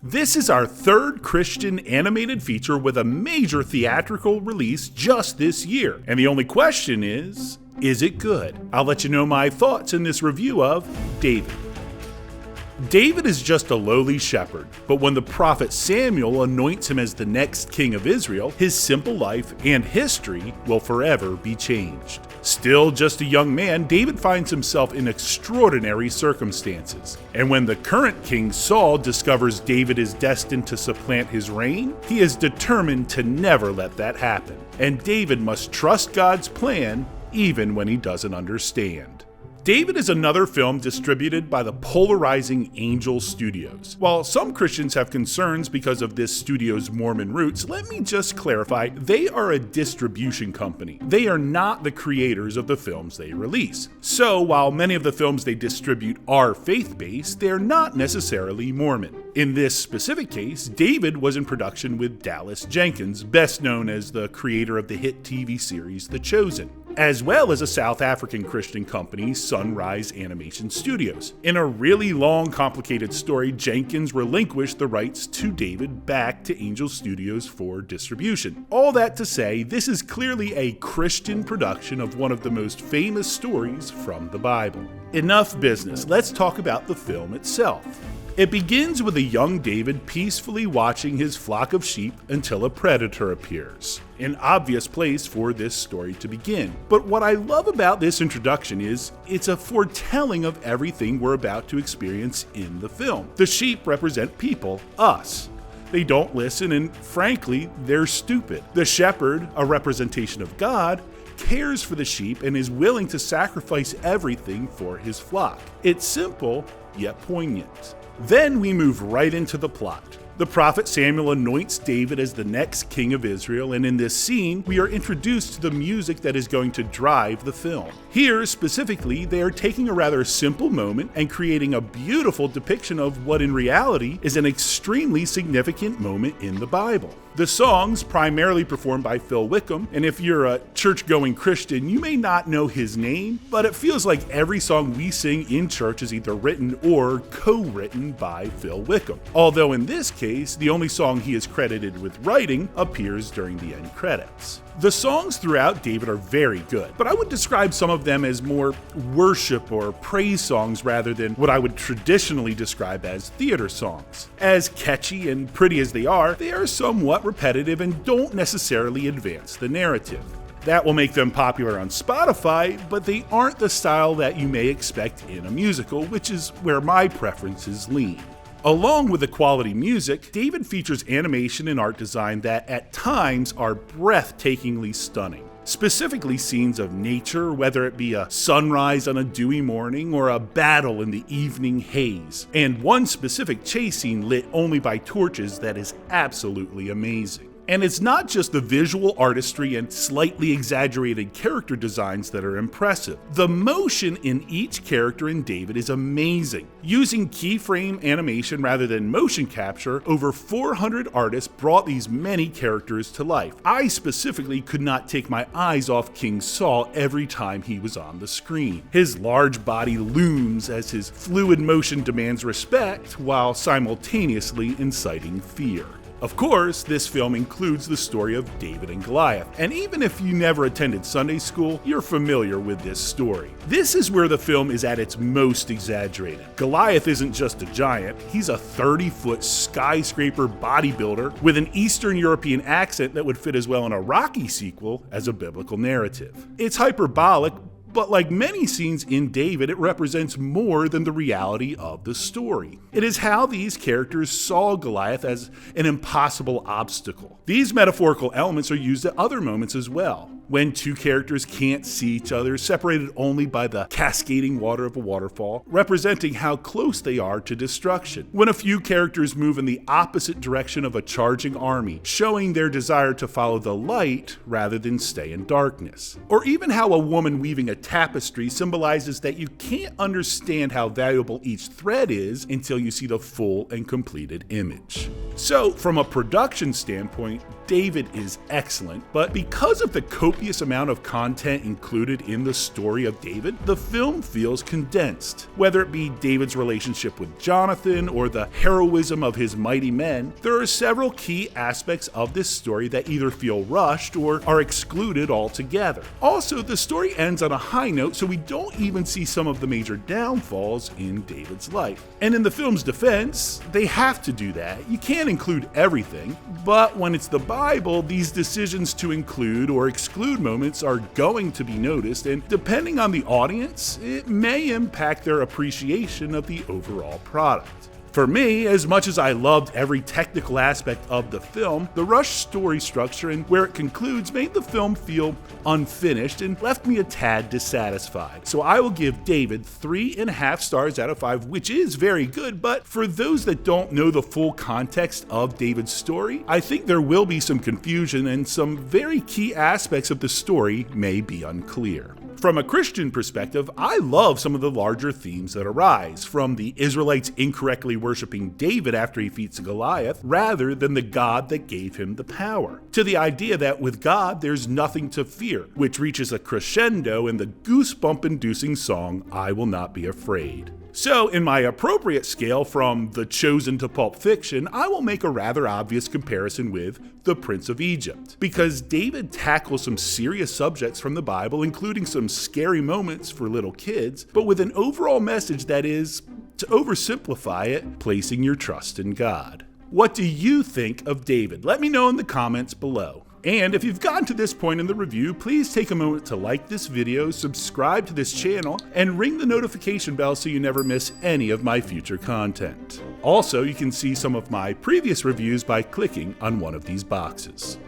This is our third Christian animated feature with a major theatrical release just this year. And the only question is it good? I'll let you know my thoughts in this review of David. David is just a lowly shepherd, but when the prophet Samuel anoints him as the next king of Israel, his simple life and history will forever be changed. Still just a young man, David finds himself in extraordinary circumstances. And when the current king Saul discovers David is destined to supplant his reign, he is determined to never let that happen. And David must trust God's plan even when he doesn't understand. David is another film distributed by the polarizing Angel Studios. While some Christians have concerns because of this studio's Mormon roots, let me just clarify, they are a distribution company. They are not the creators of the films they release. So while many of the films they distribute are faith-based, they're not necessarily Mormon. In this specific case, David was in production with Dallas Jenkins, best known as the creator of the hit TV series The Chosen, as well as a South African Christian company, Sunrise Animation Studios. In a really long, complicated story, Jenkins relinquished the rights to David back to Angel Studios for distribution. All that to say, this is clearly a Christian production of one of the most famous stories from the Bible. Enough business, let's talk about the film itself. It begins with a young David peacefully watching his flock of sheep until a predator appears. An obvious place for this story to begin. But what I love about this introduction is it's a foretelling of everything we're about to experience in the film. The sheep represent people, us. They don't listen, and frankly, they're stupid. The shepherd, a representation of God, cares for the sheep and is willing to sacrifice everything for his flock. It's simple, yet poignant. Then we move right into the plot. The prophet Samuel anoints David as the next king of Israel, and in this scene, we are introduced to the music that is going to drive the film. Here, specifically, they are taking a rather simple moment and creating a beautiful depiction of what in reality is an extremely significant moment in the Bible. The songs, primarily performed by Phil Wickham, and if you're a church-going Christian, you may not know his name, but it feels like every song we sing in church is either written or co-written by Phil Wickham. Although in this case, the only song he is credited with writing appears during the end credits. The songs throughout David are very good, but I would describe some of them as more worship or praise songs rather than what I would traditionally describe as theater songs. As catchy and pretty as they are somewhat repetitive and don't necessarily advance the narrative. That will make them popular on Spotify, but they aren't the style that you may expect in a musical, which is where my preferences lean. Along with the quality music, David features animation and art design that at times are breathtakingly stunning. Specifically scenes of nature, whether it be a sunrise on a dewy morning or a battle in the evening haze, and one specific chase scene lit only by torches that is absolutely amazing. And it's not just the visual artistry and slightly exaggerated character designs that are impressive. The motion in each character in David is amazing. Using keyframe animation rather than motion capture, over 400 artists brought these many characters to life. I specifically could not take my eyes off King Saul every time he was on the screen. His large body looms as his fluid motion demands respect while simultaneously inciting fear. Of course, this film includes the story of David and Goliath, and even if you never attended Sunday school, you're familiar with this story. This is where the film is at its most exaggerated. Goliath isn't just a giant, he's a 30-foot skyscraper bodybuilder with an Eastern European accent that would fit as well in a Rocky sequel as a biblical narrative. It's hyperbolic, but like many scenes in David, it represents more than the reality of the story. It is how these characters saw Goliath as an impossible obstacle. These metaphorical elements are used at other moments as well. When two characters can't see each other, separated only by the cascading water of a waterfall, representing how close they are to destruction. When a few characters move in the opposite direction of a charging army, showing their desire to follow the light rather than stay in darkness. Or even how a woman weaving a tapestry symbolizes that you can't understand how valuable each thread is until you see the full and completed image. So, from a production standpoint, David is excellent, but because of the copious amount of content included in the story of David, the film feels condensed. Whether it be David's relationship with Jonathan or the heroism of his mighty men, there are several key aspects of this story that either feel rushed or are excluded altogether. Also, the story ends on a high note, so we don't even see some of the major downfalls in David's life. And in the film's defense, they have to do that. You can't include everything, but when it's the Bible, these decisions to include or exclude moments are going to be noticed, and depending on the audience, it may impact their appreciation of the overall product. For me, as much as I loved every technical aspect of the film, the rushed story structure and where it concludes made the film feel unfinished and left me a tad dissatisfied. So I will give David 3.5 stars out of 5, which is very good, but for those that don't know the full context of David's story, I think there will be some confusion and some very key aspects of the story may be unclear. From a Christian perspective, I love some of the larger themes that arise, from the Israelites incorrectly worshiping David after he defeats Goliath, rather than the God that gave him the power, to the idea that with God there's nothing to fear, which reaches a crescendo in the goosebump-inducing song, I Will Not Be Afraid. So, in my appropriate scale from The Chosen to Pulp Fiction, I will make a rather obvious comparison with The Prince of Egypt, because David tackles some serious subjects from the Bible, including some scary moments for little kids, but with an overall message that is, to oversimplify it, placing your trust in God. What do you think of David? Let me know in the comments below. And if you've gotten to this point in the review, please take a moment to like this video, subscribe to this channel, and ring the notification bell so you never miss any of my future content. Also, you can see some of my previous reviews by clicking on one of these boxes.